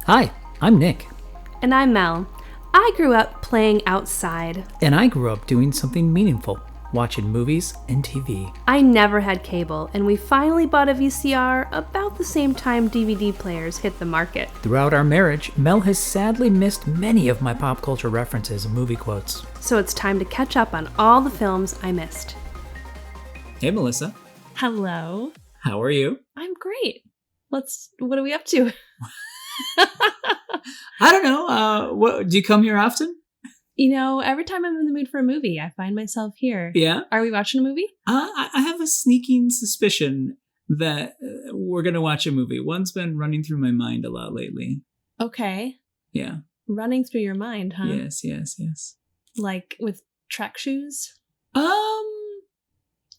Hi, I'm Nick. And I'm Mel. I grew up playing outside. And I grew up doing something meaningful, watching movies and TV. I never had cable, and we finally bought a VCR about the same time DVD players hit the market. Throughout our marriage, Mel has sadly missed many of my pop culture references and movie quotes. So it's time to catch up on all the films I missed. Hey, Melissa. Hello. How are you? I'm great. What are we up to? I don't know. Do you come here often? You know, every time I'm in the mood for a movie, I find myself here. Yeah? Are we watching a movie? I have a sneaking suspicion that we're going to watch a movie. One's been running through my mind a lot lately. Okay. Yeah. Running through your mind, huh? Yes. Like with track shoes?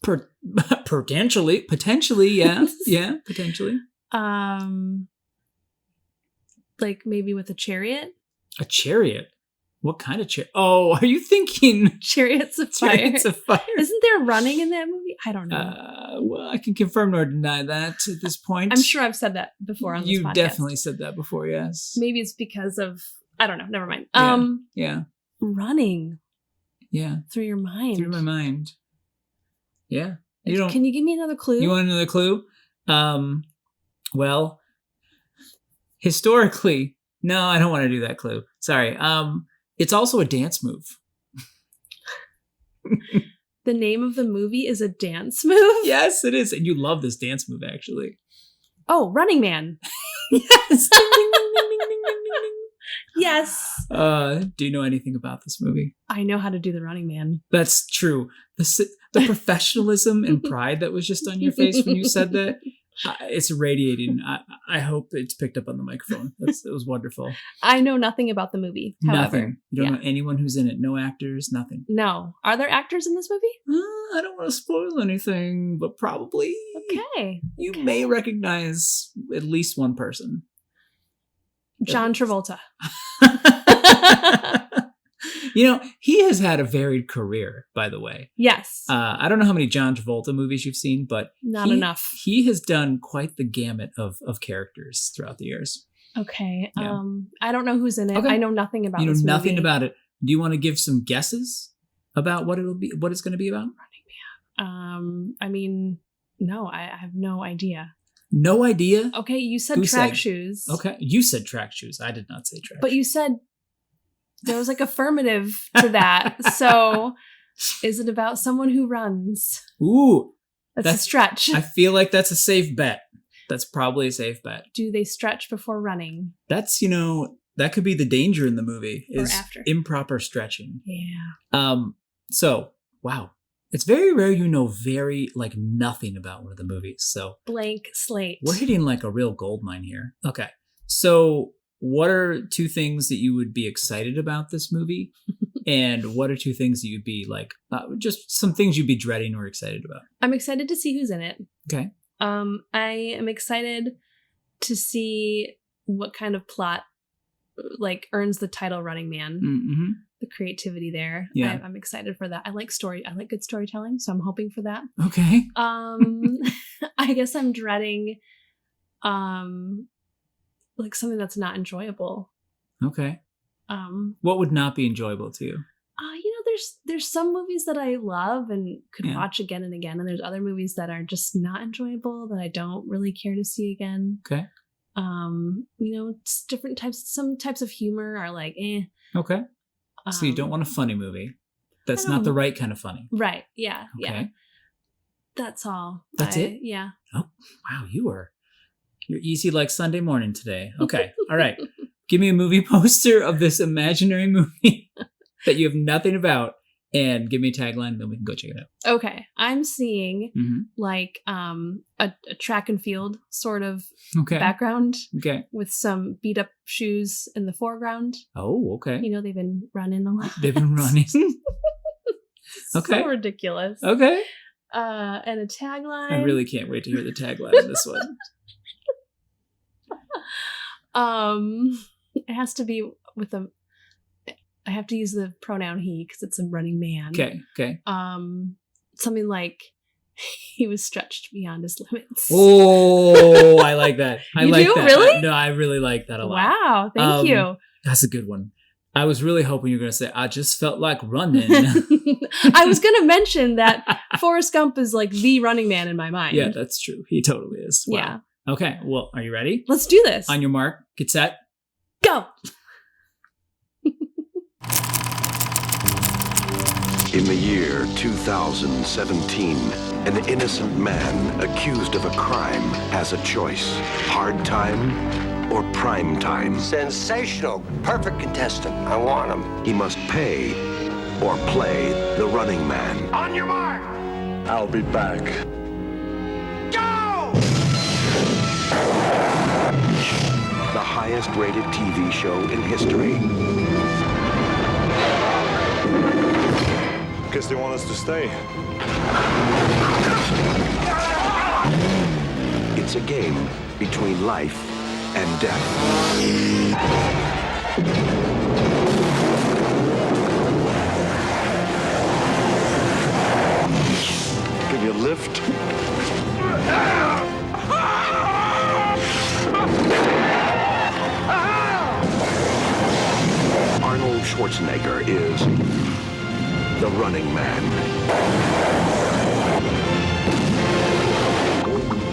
Potentially, yeah. Yeah, potentially. Like maybe with a chariot? A chariot? What kind of chariot? Oh, are you thinking Chariots of Fire? Chariots of Fire? Isn't there running in that movie? I don't know. Well, I can confirm nor deny that at this point. I'm sure I've said that before on this podcast. You definitely said that before, yes. Maybe it's because of, I don't know, never mind. Yeah. Running. Yeah. Through your mind. Through my mind. Yeah. Can you give me another clue? You want another clue? Well, historically, no, I don't want to do that clue. Sorry. It's also a dance move. The name of the movie is a dance move? Yes, it is. And you love this dance move, actually. Oh, Running Man. Yes. Yes. Do you know anything about this movie? I know how to do the Running Man. That's true. The professionalism and pride that was just on your face when you said that, it's radiating. I hope it's picked up on the microphone. It was wonderful. I know nothing about the movie. However, nothing. You don't know anyone who's in it. No actors, nothing. No. Are there actors in this movie? I don't want to spoil anything, but probably. Okay. You may recognize at least one person. John Travolta. You know, he has had a varied career, by the way. Yes. I don't know how many John Travolta movies you've seen, but not enough. He has done quite the gamut of characters throughout the years. Okay. Yeah. I don't know who's in it. Okay. I know nothing about this movie. You know nothing about it. Do you want to give some guesses about what it's going to be about? Running Man. I mean, no, I have no idea. No idea? Okay, you said track shoes. Okay, you said track shoes. I did not say track shoes. But you said there was like affirmative to that. So is it about someone who runs? Ooh. That's a stretch. I feel like that's a safe bet. That's probably a safe bet. Do they stretch before running? That's, that could be the danger in the movie is or after. Improper stretching. Yeah. So, wow. It's very rare very nothing about one of the movies. So blank slate. We're hitting like a real gold mine here. Okay. So what are two things that you would be excited about this movie? And what are two things that you'd be like, just some things you'd be dreading or excited about? I'm excited to see who's in it. Okay. I am excited to see what kind of plot earns the title Running Man. Mm-hmm. The creativity there. Yeah. I'm excited for that. I like good storytelling, so I'm hoping for that. Okay. I guess I'm dreading something that's not enjoyable. Okay. What would not be enjoyable to you? There's some movies that I love and could watch again and again, and there's other movies that are just not enjoyable that I don't really care to see again. Okay. It's different types. Some types of humor are like, eh. Okay. So you don't want a funny movie. That's not the right kind of funny. Right. Yeah. Okay. Yeah. That's all. That's it? Yeah. Oh, wow. You're easy like Sunday morning today. Okay. All right. Give me a movie poster of this imaginary movie that you have nothing about and give me a tagline and then we can go check it out. Okay. I'm seeing a track and field sort of background. Okay. With some beat up shoes in the foreground. Oh, okay. They've been running a lot. They've been running. Okay. So ridiculous. Okay. And a tagline. I really can't wait to hear the tagline of this one. It has to be with I have to use the pronoun he because it's a running man. Okay. Something like He was stretched beyond his limits. Oh, I like that. I You like do? that. Really? No, I really like that a lot. Wow, thank you. That's a good one. I was really hoping you were going to say, I just felt like running. I was going to mention that Forrest Gump is like the Running Man in my mind. Yeah, that's true. He totally is. Wow. Yeah. Okay, well, are you ready? Let's do this. On your mark, get set. Go. In the year 2017, an innocent man accused of a crime has a choice. Hard time or prime time. Sensational. Perfect contestant. I want him. He must pay or play the running man. On your mark. I'll be back. Go! The highest rated TV show in history. Guess they want us to stay. It's a game between life and death. Give you a lift? Arnold Schwarzenegger is the running man.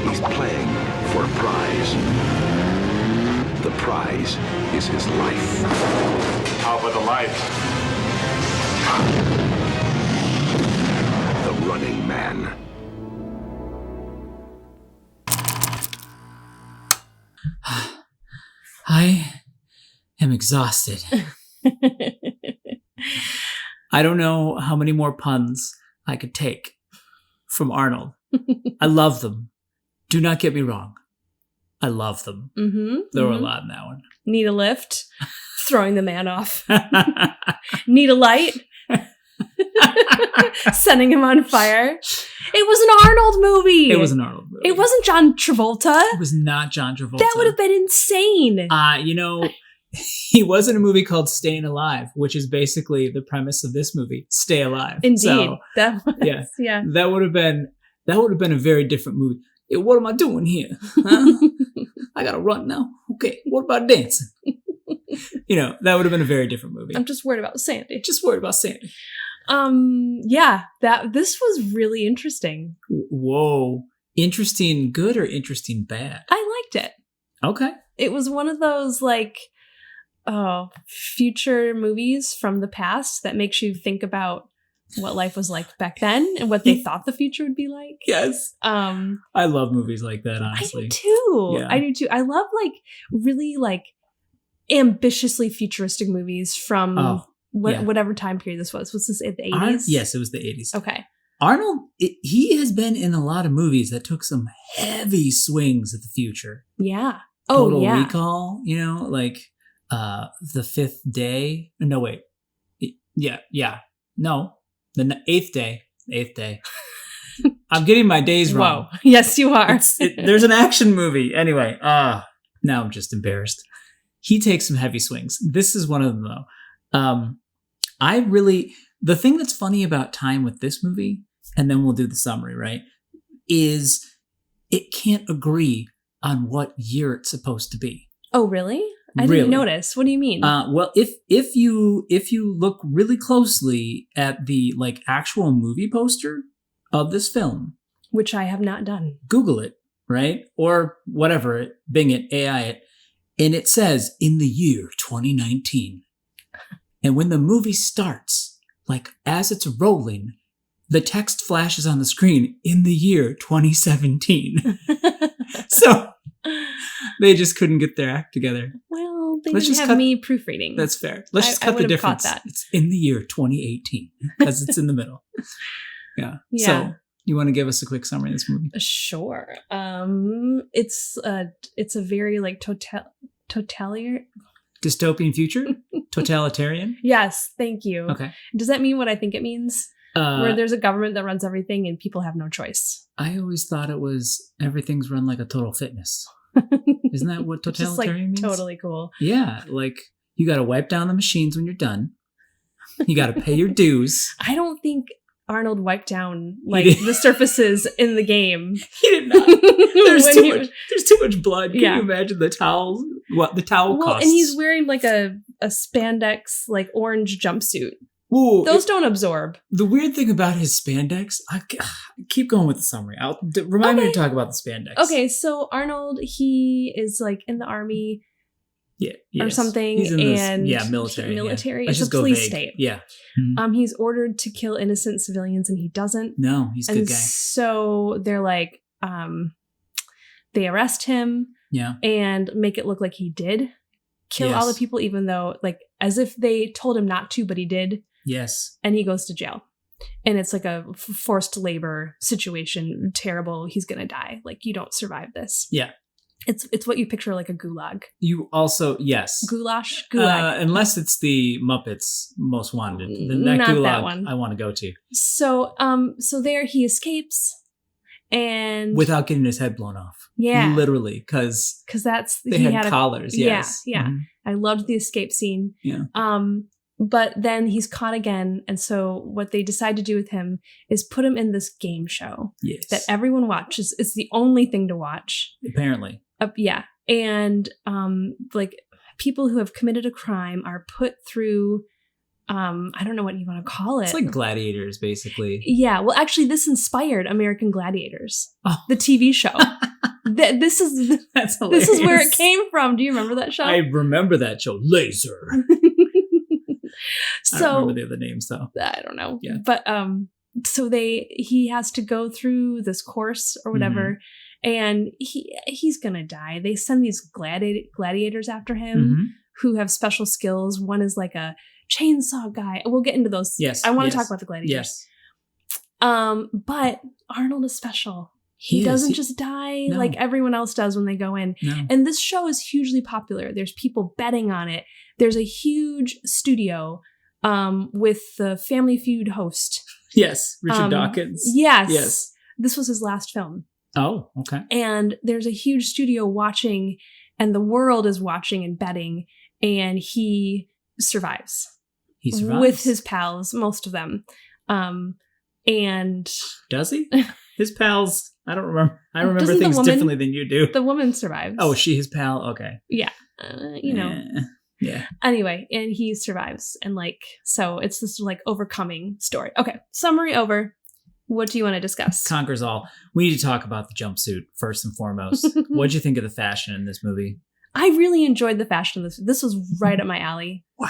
He's playing for a prize. The prize is his life. How about the light? The running man. I am exhausted. I don't know how many more puns I could take from Arnold. I love them. Do not get me wrong. I love them. There were a lot in that one. Need a lift? Throwing the man off. Need a light? Sending him on fire. It was an Arnold movie. It was an Arnold movie. It wasn't John Travolta. It was not John Travolta. That would have been insane. He was in a movie called Staying Alive, which is basically the premise of this movie, Stay Alive. Indeed. So, That was, yeah. That would have been a very different movie. Yeah, what am I doing here? Huh? I gotta run now. Okay, what about dancing? That would have been a very different movie. I'm just worried about Sandy. Just worried about Sandy. This was really interesting. Whoa. Interesting good or interesting bad? I liked it. Okay. It was one of those future movies from the past that makes you think about what life was like back then and what they thought the future would be like. Yes. I love movies like that, honestly. I do too. Yeah. I do too. I love really ambitiously futuristic movies from whatever time period this was. Was this in the 80s? Yes, it was the 80s. Okay. Arnold, he has been in a lot of movies that took some heavy swings at the future. Yeah. Total Recall, The Fifth Day. No, wait. Yeah. No. The Eighth Day. I'm getting my days wrong. Whoa. Yes, you are. There's an action movie. Anyway, now I'm just embarrassed. He takes some heavy swings. This is one of them, though. The thing that's funny about time with this movie, and then we'll do the summary, right, is it can't agree on what year it's supposed to be. Oh, really? I didn't notice. What do you mean? Well, if you look really closely at the actual movie poster of this film, which I have not done, Google it, right? Or whatever, Bing it, AI it, and it says in the year 2019. And when the movie starts, as it's rolling, the text flashes on the screen in the year 2017. So they just couldn't get their act together. Well, they didn't have me proofreading. That's fair. Let's just cut the difference. Caught that. It's in the year 2018 because it's in the middle. Yeah. So you want to give us a quick summary of this movie? Sure. It's a very totalitarian. Dystopian future? Totalitarian? Yes, thank you. Okay. Does that mean what I think it means? Where there's a government that runs everything and people have no choice. I always thought it was everything's run like a Total Fitness. Isn't that what totalitarian means? Totally cool. Yeah, you got to wipe down the machines when you're done. You got to pay your dues. I don't think Arnold wiped down like the surfaces in the game. He did not. There's too much blood. Can Yeah. you imagine the towels? What the towel Well, costs? and he's wearing like a spandex like orange jumpsuit. Ooh, Those don't absorb. the weird thing about his spandex, keep going with the summary. Remind me to talk about the spandex. Okay, so Arnold, he is like in the army Yeah. or yes. something, He's in this, and military. military. Yeah. Let's It's a just go police vague. state. Yeah. He's ordered to kill innocent civilians, and he doesn't. No, he's a And good guy. so they're like, they arrest him Yeah. and make it look like he did kill all the Yes. people, even though like as if they told him not to, but he did. Yes. And he goes to jail. And it's like a forced labor situation. Terrible. He's going to die. Like, you don't survive this. Yeah. It's what you picture like a gulag. You also, yes. Goulash? Gulag. Unless it's the Muppets Most Wanted. Then that Not gulag that one. I want to go to. So there he escapes. And Without getting his head blown off. yeah. Literally, because That's, they he had a collars. Yes. Yeah. Mhm. I loved the escape scene. Yeah. But then he's caught again. And so what they decide to do with him is put him in this game show Yes. that everyone watches. It's the only thing to watch. Apparently. Yeah. And like people who have committed a crime are put through, I don't know what you want to call it. It's like gladiators, basically. Yeah. Well, actually, this inspired American Gladiators, Oh. the TV show. This is That's hilarious. this is where it came from. Do you remember that show? I remember that show. Laser. I don't So remember the other names, though. I don't know. Yeah. But so he has to go through this course or whatever, and he's gonna die. They send these gladiators after him Mhm. who have special skills. One is like a chainsaw guy. We'll get into those. Yes. I want to yes, talk about the gladiators. Yes. But Arnold is special. He is. doesn't just die No. like everyone else does when they go in. No. And this show is hugely popular. There's people betting on it. There's a huge studio with the Family Feud host. Yes. Richard Dawkins. Yes. Yes. This was his last film. Oh, okay. And there's a huge studio watching, and the world is watching and betting, and he survives. He survives. With his pals, most of them. And Does he? His pals. I don't remember. I remember Doesn't the things woman- differently than you do. the woman survives. Oh, she his pal? Okay. Yeah. You know. Yeah. Anyway, and he survives. And like, so it's this like overcoming story. Okay. Summary over. What do you want to discuss? Conquers all. We need to talk about the jumpsuit first and foremost. What'd you think of the fashion in this movie? I really enjoyed the fashion of this. This was right up my alley. Wow.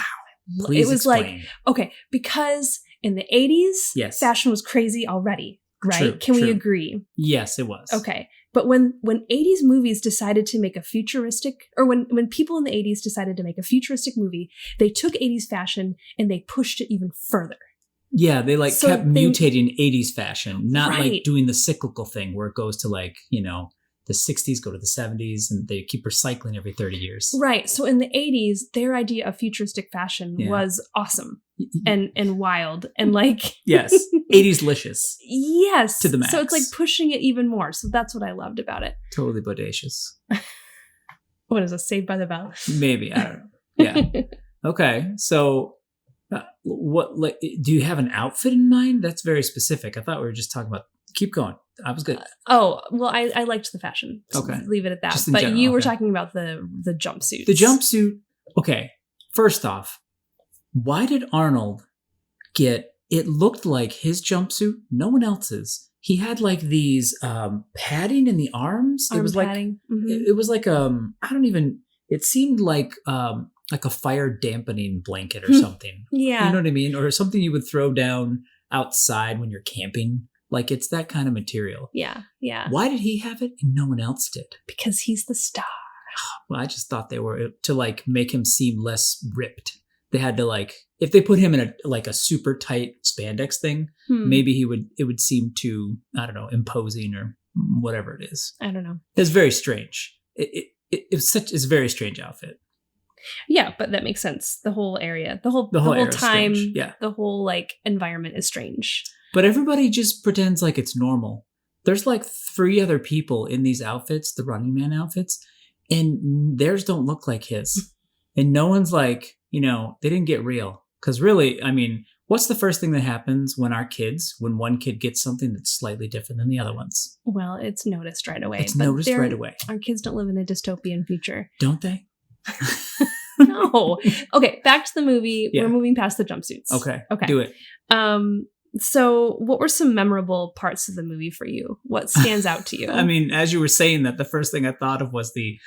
Please it was explain. like, okay, because in the 80s, Yes. fashion was crazy already, right? True, Can we true. agree? Yes, it was. Okay. But when 80s movies decided to make a futuristic, or when people in the 80s decided to make a futuristic movie, they took 80s fashion and they pushed it even further. Yeah, they like So kept they- mutating 80s fashion, not like Right. doing the cyclical thing where it goes to like, the 60s go to the 70s and they keep recycling every 30 years. Right. So in the 80s, their idea of futuristic fashion Yeah. was awesome and wild and like Yes. 80s licious. yes. To the So it's like max. pushing it even more. So that's what I loved about it. Totally bodacious. What is a Saved by the Bell? Maybe. I don't know. Yeah. Okay. So what like do you have an outfit in mind? That's very specific. I thought we were just talking about keep going. I was good. Oh, well, I liked the fashion. So Okay. leave it at that. Just in But general, you were okay. talking about the jumpsuits. The jumpsuit. Okay. First off, why did Arnold get it looked like his jumpsuit, no one else's. He had like these padding in the arms. Arm it was padding. like Mhm. it was like I don't even it seemed like a fire dampening blanket or something. Yeah. You know what I mean? Or something you would throw down outside when you're camping. Like it's that kind of material. Yeah. Yeah. Why did he have it and no one else did? Because he's the star. Well, I just thought they were to like make him seem less ripped. They had to like if they put him in a super tight spandex thing, maybe it would seem too, I don't know, imposing or whatever it is. I don't know. It's very strange. It's a very strange outfit. Yeah, but that makes sense. The whole area, the whole area is time, strange, yeah. the whole like environment is strange. But everybody just pretends like it's normal. There's like 3 other people in these outfits, the Running Man outfits, and theirs don't look like his. And no one's like, they didn't get real. Because really, I mean, What's the first thing that happens when one kid gets something that's slightly different than the other ones? Well, it's noticed right away. It's noticed right away. Our kids don't live in a dystopian future. Don't they? No. Okay, back to the movie. Yeah. We're moving past the jumpsuits. Okay. Okay. Do it. So what were some memorable parts of the movie for you? What stands out to you? I mean, as you were saying that, the first thing I thought of was the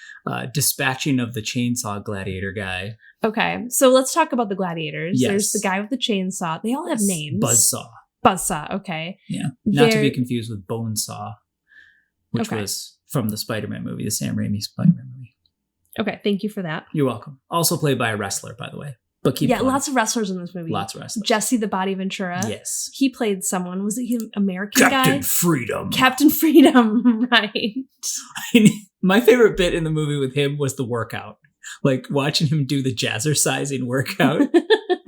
dispatching of the chainsaw gladiator guy. Okay, so let's talk about the gladiators. Yes. There's the guy with the chainsaw. They all have names. Buzzsaw. Buzzsaw, okay. Yeah. Not to They're- be confused with Bonesaw, which Okay. was from the Spider-Man movie, the Sam Raimi Spider-Man movie. Okay, thank you for that. You're welcome. Also played by a wrestler, by the way. But keep going. Lots of wrestlers in this movie. Lots of wrestlers. Jesse the Body Ventura. Yes. He played someone. Was it an American Captain guy? Freedom. Captain Freedom, right. My favorite bit in the movie with him was the workout. Like watching him do the jazzercising workout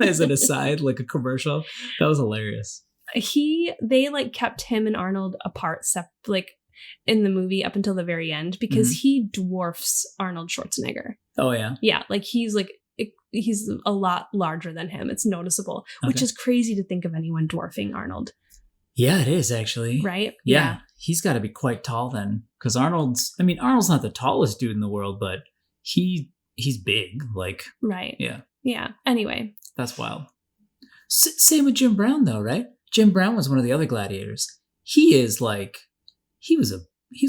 as an aside, like a commercial. That was hilarious. They like kept him and Arnold apart, like in the movie up until the very end because he dwarfs Arnold Schwarzenegger. Oh, yeah. Yeah, like he's a lot larger than him. It's noticeable, which Okay. is crazy to think of anyone dwarfing Arnold, Yeah, it is actually. right? Yeah. He's got to be quite tall then. Because Arnold's not the tallest dude in the world, but he's big. Like, Right. yeah, Yeah. Anyway, that's wild. Same with Jim Brown, though, right? Jim Brown was one of the other gladiators. He's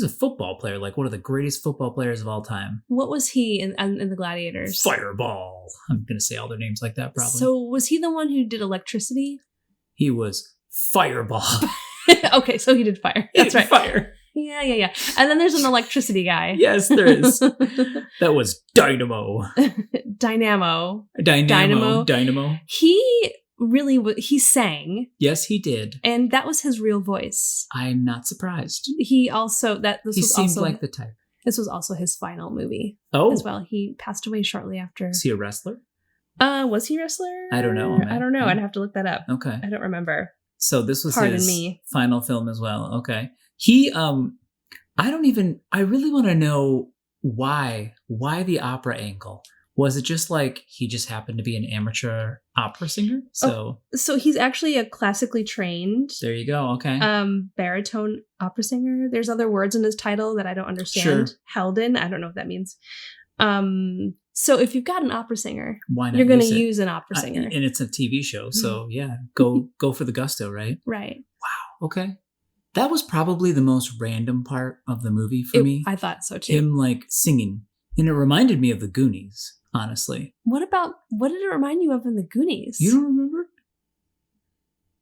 a football player, like one of the greatest football players of all time. what was he in the Gladiators? Fireball. I'm going to say all their names like that probably. So was he the one who did electricity? He was Fireball. Okay, so he did fire. He That's did right. Fire. Yeah. And then there's an electricity guy. Yes, there is. That was Dynamo. Dynamo. Dynamo. He sang, Yes, he did. and that was his real voice. I'm not surprised. He also He seems like the type. this was also his final movie Oh, as well. He passed away shortly after. is he a wrestler? Was he a wrestler? I don't know. I don't know. I'd have to look that up. Okay. I don't remember. So this was Pardon his me. final film as well. Okay. He I really want to know why the opera angle. Was it just like he just happened to be an amateur opera singer? So So he's actually a classically trained there you go. Okay. baritone opera singer. There's other words in his title that I don't understand. Sure. Helden, I don't know what that means. So if you've got an opera singer, Why not? you're going to it? use an opera singer. And it's a TV show, so yeah, go for the gusto, right? Right. Okay. That was probably the most random part of the movie for me. I thought so too. Him like singing, and it reminded me of the Goonies. Honestly, What did it remind you of in the Goonies? you don't remember?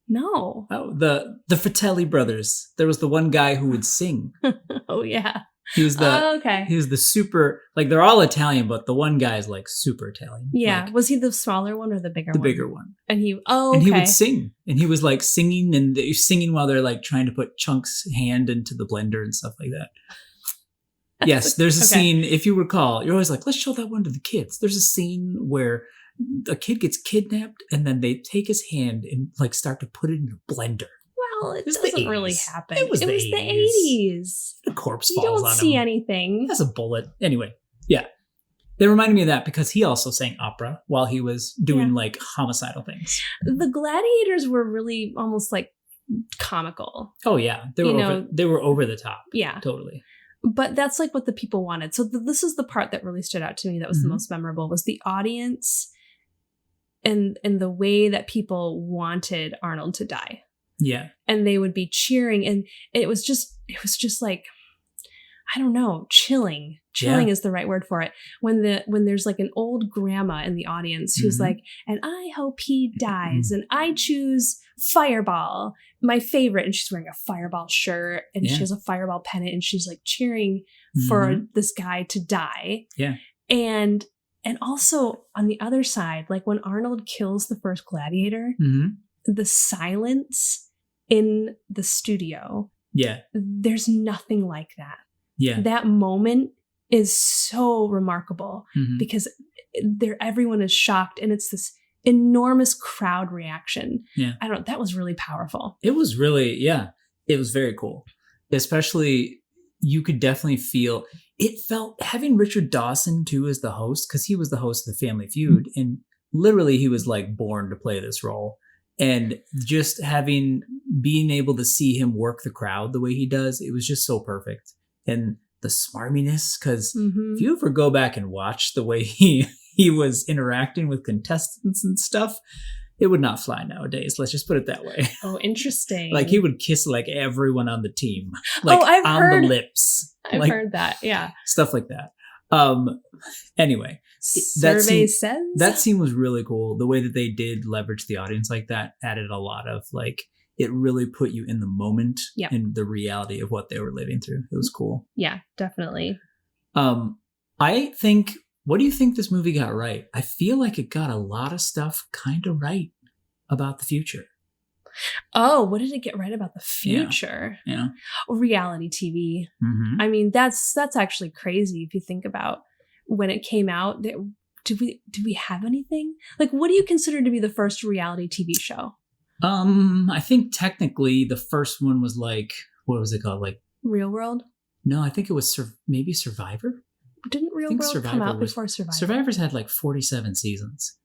No. Oh, the Fratelli brothers. There was the one guy who would sing. Oh yeah. He was the Okay. he was the super, like they're all Italian, but the one guy is like super Italian. Yeah. Like, Was he the smaller one or the bigger the one? bigger one. And he And he okay. would sing, and he was like singing, and they singing while they're like trying to put Chunk's hand into the blender and stuff like that. Yes, there's a Okay. scene, if you recall, you're always like, let's show that one to the kids. There's a scene where a kid gets kidnapped, and then they take his hand and like start to put it in a blender. Well, it was the doesn't really 80s. happen. It was the 80s. The corpse You falls don't on see him. anything. Has a bullet. Anyway, yeah. They reminded me of that because he also sang opera while he was doing Yeah. like homicidal things. The gladiators were really almost like comical. Oh yeah, they were over the top. Yeah. Totally. But that's like what the people wanted. So this is the part that really stood out to me that was Mhm. the most memorable was the audience and the way that people wanted Arnold to die. Yeah. And they would be cheering, and it was just like, I don't know, chilling. Chilling is the right word for it. When there's like an old grandma in the audience who's Mhm. like, and I hope he dies, and I choose Fireball, my favorite, and she's wearing a Fireball shirt, and Yeah. she has a Fireball pennant, and she's like cheering for this guy to die. Yeah. And also on the other side, like when Arnold kills the first gladiator, Mm-hmm. the silence in the studio, Yeah. there's nothing like that. Yeah. That moment is so remarkable Mhm. because everyone is shocked, and it's this enormous crowd reaction. Yeah. I don't, that was really powerful. It was really, yeah, it was very cool. Especially, you could definitely feel, it felt, having Richard Dawson too as the host, because he was the host of the Family Feud, and literally he was like born to play this role. And just being able to see him work the crowd the way he does, it was just so perfect. And the smarminess, because if you ever go back and watch the way he was interacting with contestants and stuff, it would not fly nowadays. Let's just put it that way. Oh, interesting. Like he would kiss like everyone on the team, like I've on heard, the lips. I've like, heard that. Yeah. Stuff like that. Anyway, Survey says that scene was really cool. The way that they did leverage the audience like that added a lot of like, it really put you in the moment and the reality of what they were living through. It was cool. Yeah, definitely. I think, what do you think this movie got right? I feel like it got a lot of stuff kind of right about the future. Oh, what did it get right about the future? Yeah. Reality TV. Mm-hmm. I mean, that's actually crazy if you think about when it came out. Did we have anything? Like, what do you consider to be the first reality TV show? I think technically the first one was like, what was it called? Like Real World? No, I think it was maybe Survivor. Didn't Real World come out before Survivor? Survivor's had like 47 seasons.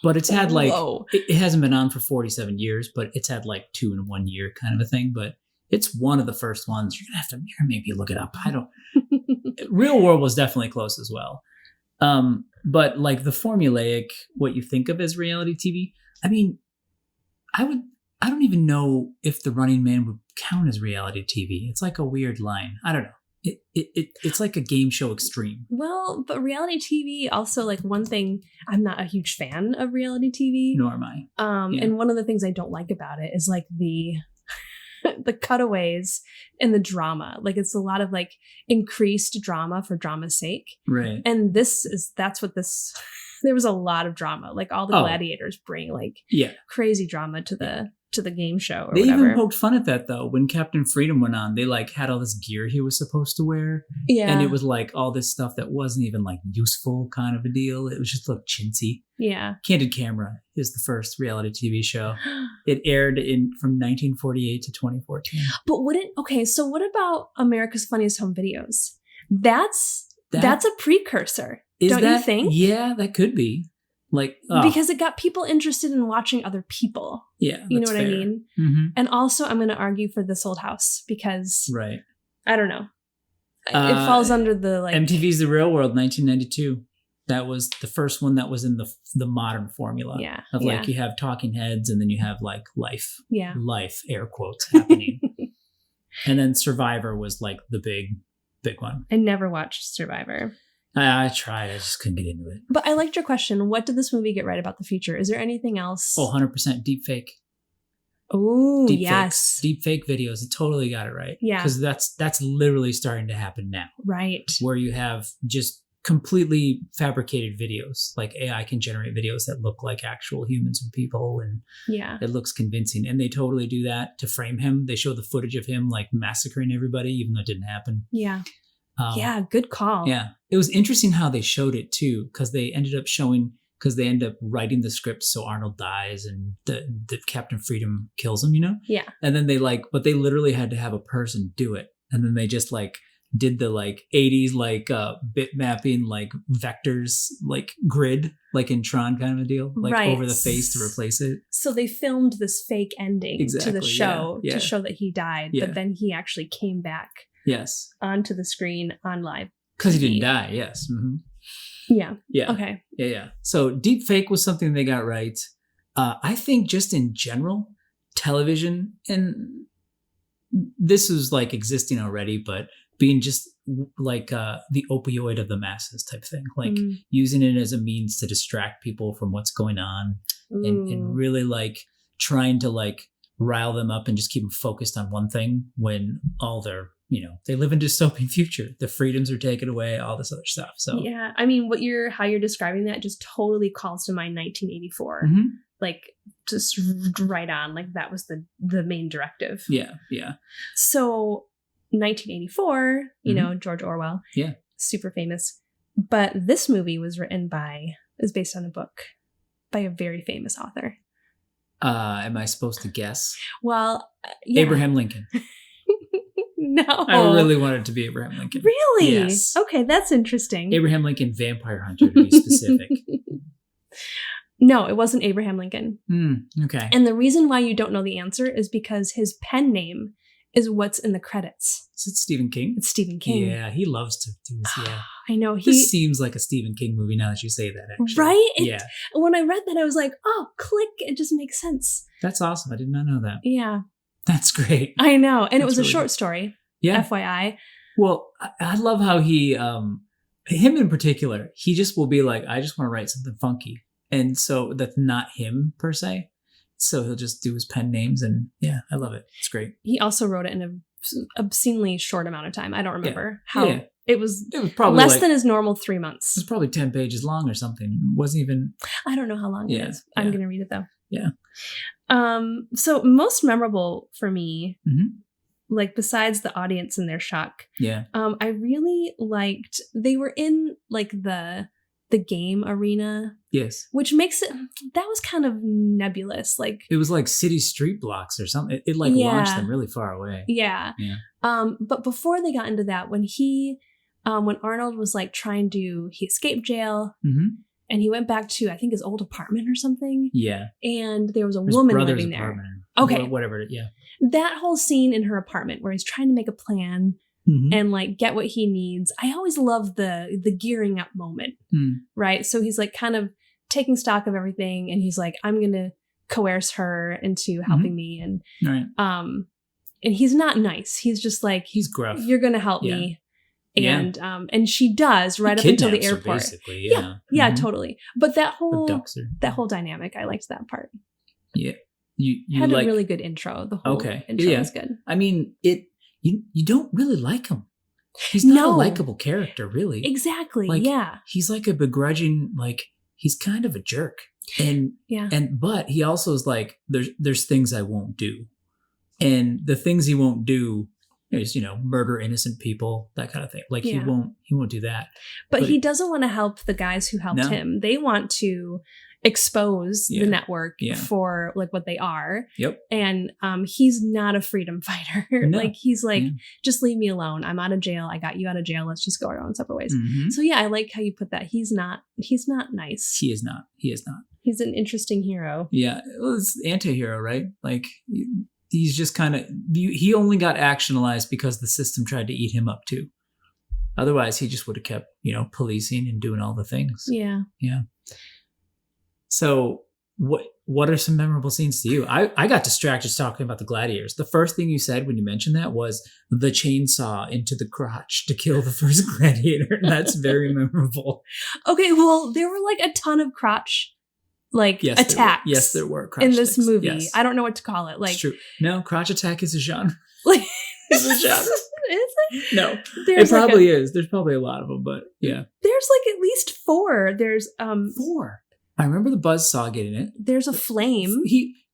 But it's had like, it hasn't been on for 47 years, but it's had like 2 in 1 year kind of a thing. But it's one of the first ones. You're going to maybe look it up. Real World was definitely close as well. But like the formulaic, what you think of as reality TV, I mean, I don't even know if The Running Man would count as reality TV. It's like a weird line. I don't know. It's like a game show extreme. Well, but reality TV also, like, one thing, I'm not a huge fan of reality TV. Nor am I. And one of the things I don't like about it is like the cutaways and the drama. Like, it's a lot of like increased drama for drama's sake. Right. And there was a lot of drama. Like all the gladiators bring like crazy drama to the game show or they whatever. Even poked fun at that though. When Captain Freedom went on, they like had all this gear he was supposed to wear. Yeah. And it was like all this stuff that wasn't even like useful kind of a deal. It was just look chintzy. Yeah. Candid Camera is the first reality TV show. It aired from 1948 to 2014. But so what about America's Funniest Home Videos? That's a precursor. Don't you think? Yeah, that could be. Like because it got people interested in watching other people. Yeah, you know what I mean? Mm-hmm. And also, I'm going to argue for This Old House because I don't know. It falls under the like MTV's The Real World, 1992. That was the first one that was in the modern formula of like you have talking heads and then you have like life, air quotes happening, and then Survivor was like the big one. I never watched Survivor. I tried. I just couldn't get into it. But I liked your question. What did this movie get right about the future? Is there anything else? Oh, 100% deep fake. Oh, yes. Deep fake videos. It totally got it right. Yeah. Because that's literally starting to happen now. Right. Where you have just completely fabricated videos. Like AI can generate videos that look like actual humans and people. And it looks convincing. And they totally do that to frame him. They show the footage of him like massacring everybody, even though it didn't happen. Yeah. Good call. Yeah. It was interesting how they showed it too, because they ended up writing the script so Arnold dies and the Captain Freedom kills him, you know? Yeah. And then they but they literally had to have a person do it. And then they just like did the like 80s like bit mapping like vectors like grid like in Tron kind of a deal, like over the face to replace it. So they filmed this fake ending to the show to show that he died, but then he actually came back. Yes. Onto the screen on live. Because he didn't die, yes. Mm-hmm. Yeah. Yeah. Okay. Yeah. So deep fake was something they got right. I think just in general, television, and this is like existing already, but being just like the opioid of the masses type thing, like using it as a means to distract people from what's going on and really like trying to like rile them up and just keep them focused on one thing when all their they live in a dystopian future. The freedoms are taken away, all this other stuff. So yeah, I mean, how you're describing that just totally calls to mind 1984. Mm-hmm. Like just right on. Like that was the main directive. Yeah. So 1984, George Orwell. Yeah. Super famous. But this movie is based on a book by a very famous author. Am I supposed to guess? Well, yeah. Abraham Lincoln. No. I really wanted it to be Abraham Lincoln. Really? Yes. Okay, that's interesting. Abraham Lincoln, vampire hunter, to be specific. No, it wasn't Abraham Lincoln. Okay. And the reason why you don't know the answer is because his pen name is what's in the credits. Is it Stephen King? It's Stephen King. Yeah, he loves to do this. Yeah. I know. This seems like a Stephen King movie now that you say that, actually. Right? Yeah. When I read that, I was like, oh, click. It just makes sense. That's awesome. I did not know that. Yeah. That's great. I know. And it was That's a really short good. story. Yeah. FYI. Well, I love how he, him in particular, he just will be like, I just want to write something funky. And so that's not him per se. So he'll just do his pen names, and yeah, I love it. It's great. He also wrote it in an obscenely short amount of time. I don't remember how. Yeah. It was probably less than his normal 3 It months. was probably 10 pages long or something. It wasn't even. I don't know how long it is. I'm Yeah. going to read it though. Yeah. So most memorable for me, Mhm. like besides the audience and their shock, Yeah. I really liked, they were in like the game arena, Yes. which makes it, that was kind of nebulous. Like, It was like city street blocks or something. It like Yeah. launched them really far away. yeah. Yeah. But before they got into that, when Arnold was like he escaped jail Mm-hmm. and he went back to, I think, his old apartment or something. Yeah. And there was a His woman brother's living there. apartment. Okay. Whatever. Yeah. That whole scene in her apartment where he's trying to make a plan Mm-hmm. and like get what he needs. I always love the gearing up moment, right? So he's like kind of taking stock of everything, and he's like, I'm gonna coerce her into helping me, and Right. and he's not nice. He's just like, He's gruff. you're gonna help Yeah. me, Yeah. and she does right up until the Kidnaps her, airport. basically. Yeah. Yeah, Mhm. totally. But that Abducts her. whole dynamic, I liked that part. Yeah. You Had like. a really good intro. The whole Okay. intro Yeah. was good. I mean, you don't really like him. He's not No. a likable character, really. Exactly. Like, yeah. He's like a begrudging, like he's kind of a jerk. Yeah. But he also is like, there's things I won't do. And the things he won't do is, murder innocent people, that kind of thing. Like Yeah. he won't do that. But he doesn't want to help the guys who helped No. him. They want to expose Yeah. the network Yeah. for like what they are. Yep. And he's not a freedom fighter. No. Like he's like, Yeah. just leave me alone. I'm out of jail. I got you out of jail. Let's just go our own separate ways. Mhm. So yeah, I like how you put that. He's not nice. He is not. He's an interesting hero. Yeah. Well, it's anti-hero, right? Like he's just kind of, he only got actionalized because the system tried to eat him up too. Otherwise, he just would have kept, policing and doing all the things. Yeah. Yeah. So what are some memorable scenes to you? I got distracted talking about the gladiators. The first thing you said when you mentioned that was the chainsaw into the crotch to kill the first gladiator. That's very memorable. Okay, well, there were like a ton of crotch attacks. There were crotch in this attacks. movie. Yes. I don't know what to call it. Like, It's true. No, crotch attack is a genre. like It's a genre. Is it? No, There's it probably is. There's probably a lot of them, but yeah. There's like at least 4. There's 4. I remember the buzzsaw getting it. there's a flame.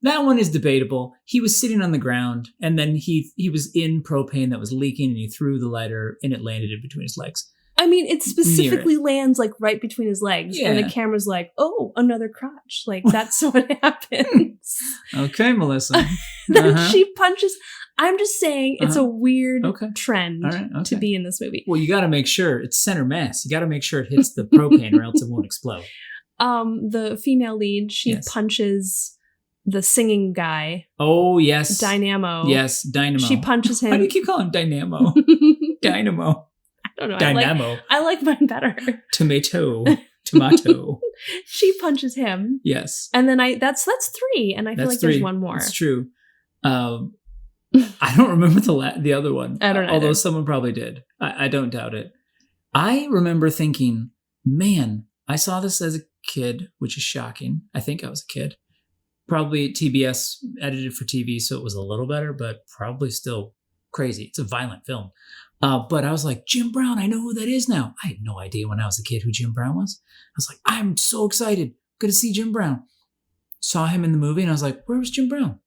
That one is debatable. He was sitting on the ground, and then he was in propane that was leaking, and he threw the lighter, and it landed in between his legs. I mean, it specifically lands like right between his legs, and Yeah. the camera's like, "Oh, another crotch!" Like that's what happens. Okay, Melissa. Then Uh-huh. she punches. I'm just saying, it's a weird Okay. trend All right, okay. to be in this movie. Well, you got to make sure it's center mass. You got to make sure it hits the propane, or else it won't explode. The female lead, she Yes. punches the singing guy, Oh yes, Dynamo. Yes, Dynamo. She punches Why do him. you keep calling him Dynamo? Dynamo. I don't know. Dynamo. I like mine better. Tomato. She punches him. Yes. And then that's 3, and I feel That's like there's 3. one more. It's true. I don't remember the other one. I don't Although either. someone probably did. I don't doubt it. I remember thinking, man, I saw this as a kid, which is shocking. I think I was a kid. Probably TBS edited for TV, so it was a little better, but probably still crazy. It's a violent film. But I was like, Jim Brown, I know who that is now. I had no idea when I was a kid who Jim Brown was. I was like, I'm so excited. Good to see Jim Brown. Saw him in the movie, and I was like, where was Jim Brown?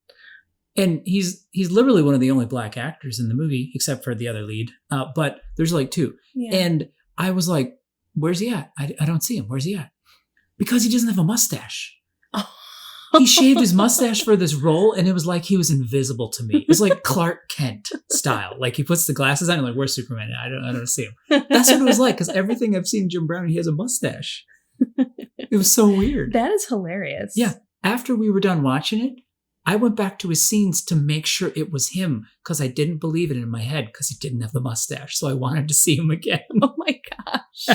And he's literally one of the only black actors in the movie, except for the other lead. But there's like 2. Yeah. And I was like, where's he at? I don't see him. Where's he at? Because he doesn't have a mustache. He shaved his mustache for this role, and it was like he was invisible to me. It was like Clark Kent style. Like he puts the glasses on and like, where's Superman? I don't see him. That's what it was like, because everything I've seen Jim Brown, he has a mustache. It It was so weird. That is hilarious. Yeah. After we were done watching it, I went back to his scenes to make sure it was him because I didn't believe it in my head because he didn't have the mustache. So I wanted to see him again. Oh my gosh.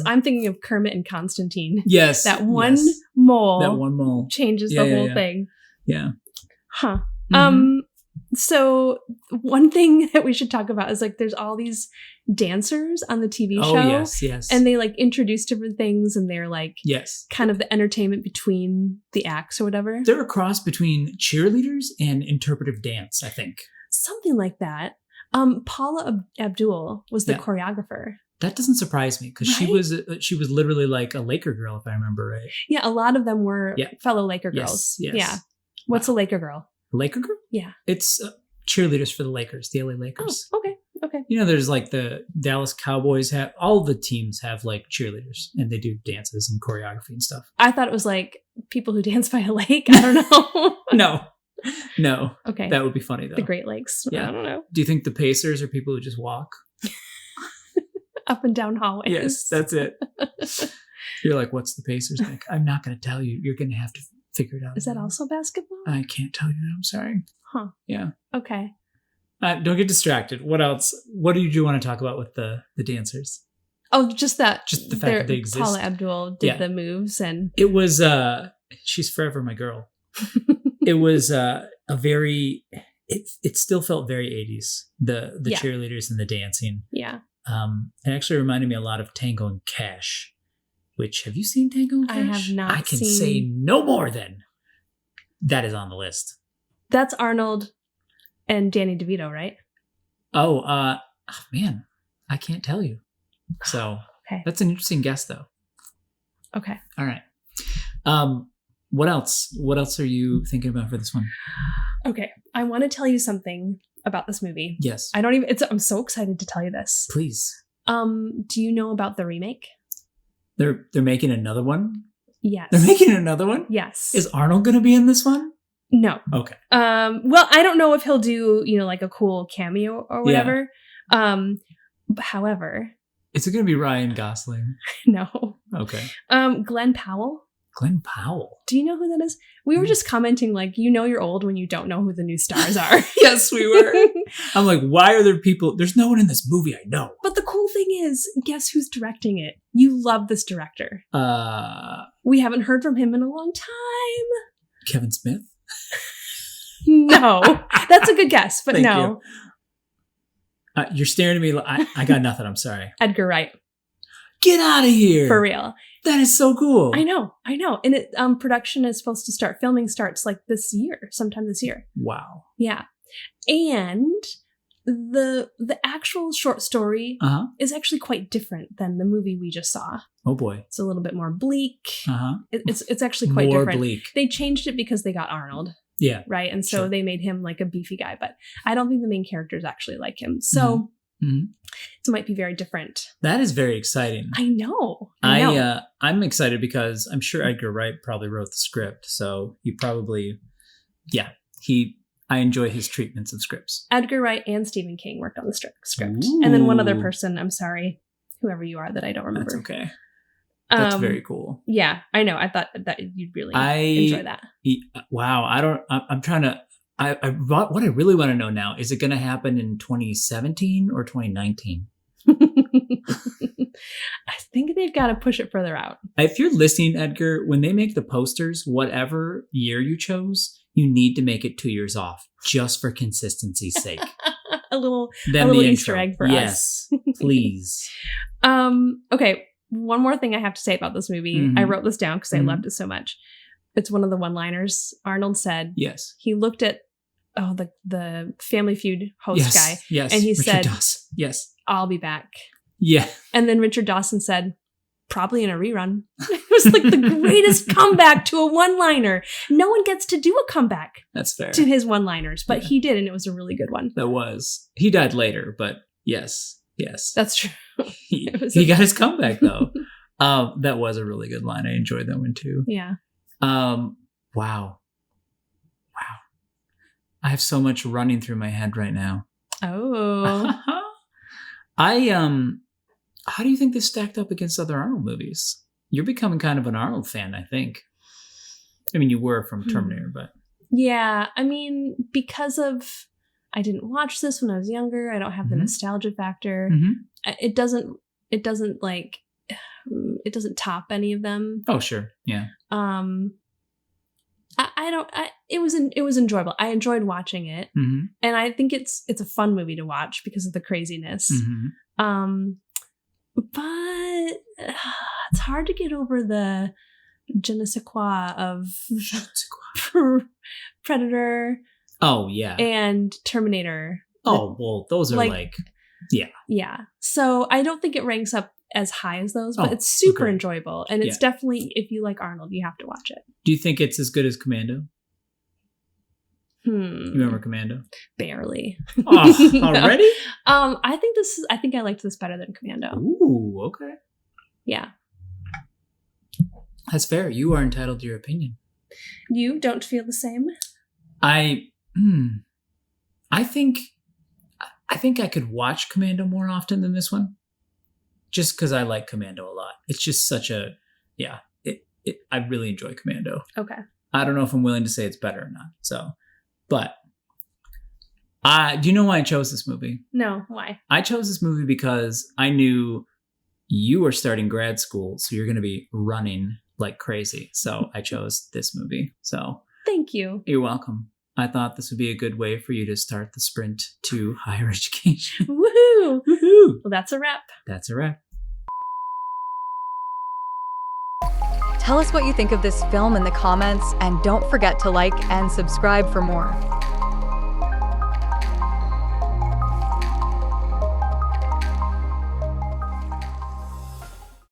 I'm thinking of Kermit and Constantine. Yes. That one mole. That one mole. Changes the whole thing. Yeah. Huh. Mm-hmm. So one thing that we should talk about is like there's all these dancers on the TV show. Oh, yes. And they like introduce different things and they're like yes, kind of the entertainment between the acts or whatever. They're a cross between cheerleaders and interpretive dance, I think. Something like that. Paula Abdul was the choreographer. That doesn't surprise me because she was literally like a Laker girl, if I remember right. Yeah, a lot of them were fellow Laker girls. Yes. Yeah. What's a Laker girl? Laker girl? Yeah. It's cheerleaders for the Lakers, the LA Lakers. Oh, okay. You know, there's like the Dallas Cowboys all the teams have like cheerleaders and they do dances and choreography and stuff. I thought it was like people who dance by a lake. I don't know. No. Okay. That would be funny though. The Great Lakes. Yeah. I don't know. Do you think the Pacers are people who just walk? Up and down hallways. Yes, that's it. You're like, what's the Pacers like? I'm not going to tell you. You're going to have to figure it out. Is that also basketball? I can't tell you that. I'm sorry. Huh. Yeah. Okay. Don't get distracted. What else? What did you want to talk about with the dancers? Oh, just the fact that they exist. Paula Abdul did the moves and it was she's forever my girl. It was a very it still felt very 80s. The cheerleaders and the dancing. Yeah. It actually reminded me a lot of Tango and Cash. Which, have you seen Tango and Cash? I have not I can say no more than that is on the list. That's Arnold and Danny DeVito, right? Oh, man, I can't tell you. So okay. That's an interesting guess, though. Okay. All right. What else? What else are you thinking about for this one? Okay, I want to tell you something about this movie. Yes. I'm so excited to tell you this. Please. Do you know about the remake? They're making another one? Yes. They're making another one? Yes. Is Arnold going to be in this one? No. Okay. Well, I don't know if he'll do, like a cool cameo or whatever. Yeah. However. Is it going to be Ryan Gosling? No. Okay. Glenn Powell. Glenn Powell. Do you know who that is? We were just commenting like, you're old when you don't know who the new stars are. Yes, we were. I'm like, why are there people? There's no one in this movie I know. But the cool thing is, guess who's directing it? You love this director. We haven't heard from him in a long time. Kevin Smith? No. That's a good guess, but Thank no. You. You're staring at me. I got nothing. I'm sorry. Edgar Wright. Get out of here. For real. That is so cool. I know. And it production is supposed to start. Filming starts like this year, sometime this year. Wow. Yeah. And the actual short story is actually quite different than the movie we just saw. Oh boy. It's a little bit more bleak. It's actually quite more different. Bleak. They changed it because they got Arnold. Yeah. Right. And so they made him like a beefy guy, but I don't think the main characters actually like him. So it might be very different. That is very exciting. I know. I'm excited because I'm sure Edgar Wright probably wrote the script. So he probably, I enjoy his treatments of scripts. Edgar Wright and Stephen King worked on the script. Ooh. And then one other person, I'm sorry, whoever you are that I don't remember. That's okay. That's very cool. Yeah, I know. I thought that you'd really enjoy that. Wow. I'm trying to, what I really want to know now, is it going to happen in 2017 or 2019? I think they've got to push it further out. If you're listening, Edgar, when they make the posters, whatever year you chose, you need to make it 2 years off just for consistency's sake. a little Easter egg for us. Yes, please. Okay. One more thing I have to say about this movie. I wrote this down because I loved it so much. It's one of the one-liners. Arnold said, yes. He looked at the Family Feud host guy. Yes. And he Richard said, Dawson. Yes. I'll be back. Yeah. And then Richard Dawson said, probably in a rerun. It was like the greatest comeback to a one-liner. No one gets to do a comeback. That's fair. To his one-liners, but he did, and it was a really good one. That was. He died later, but yes. That's true. He got his comeback, though. That was a really good line. I enjoyed that one, too. Yeah. Wow. I have so much running through my head right now. Oh. How do you think this stacked up against other Arnold movies? You're becoming kind of an Arnold fan, I think. I mean, you were from Terminator, but Yeah, I mean, because of I didn't watch this when I was younger. I don't have the nostalgia factor. It doesn't like it doesn't top any of them. Oh, sure. Yeah. It was enjoyable. I enjoyed watching it. And I think it's a fun movie to watch because of the craziness. But it's hard to get over the je ne sais quoi of Predator. Oh, yeah. And Terminator. Oh, well, those are like yeah. Yeah. So I don't think it ranks up as high as those, but it's super enjoyable. And it's definitely, if you like Arnold, you have to watch it. Do you think it's as good as Commando? You remember Commando? Barely. Oh, already? I think I liked this better than Commando. Ooh, okay. Yeah. That's fair. You are entitled to your opinion. You don't feel the same? I think I could watch Commando more often than this one. Just because I like Commando a lot. It's just such a, I really enjoy Commando. Okay. I don't know if I'm willing to say it's better or not. So, but do you know why I chose this movie? No, why? I chose this movie because I knew you were starting grad school, so you're going to be running like crazy. So I chose this movie. So thank you. You're welcome. I thought this would be a good way for you to start the sprint to higher education. Woohoo! Woohoo! Well, that's a wrap. That's a wrap. Tell us what you think of this film in the comments, and don't forget to like and subscribe for more.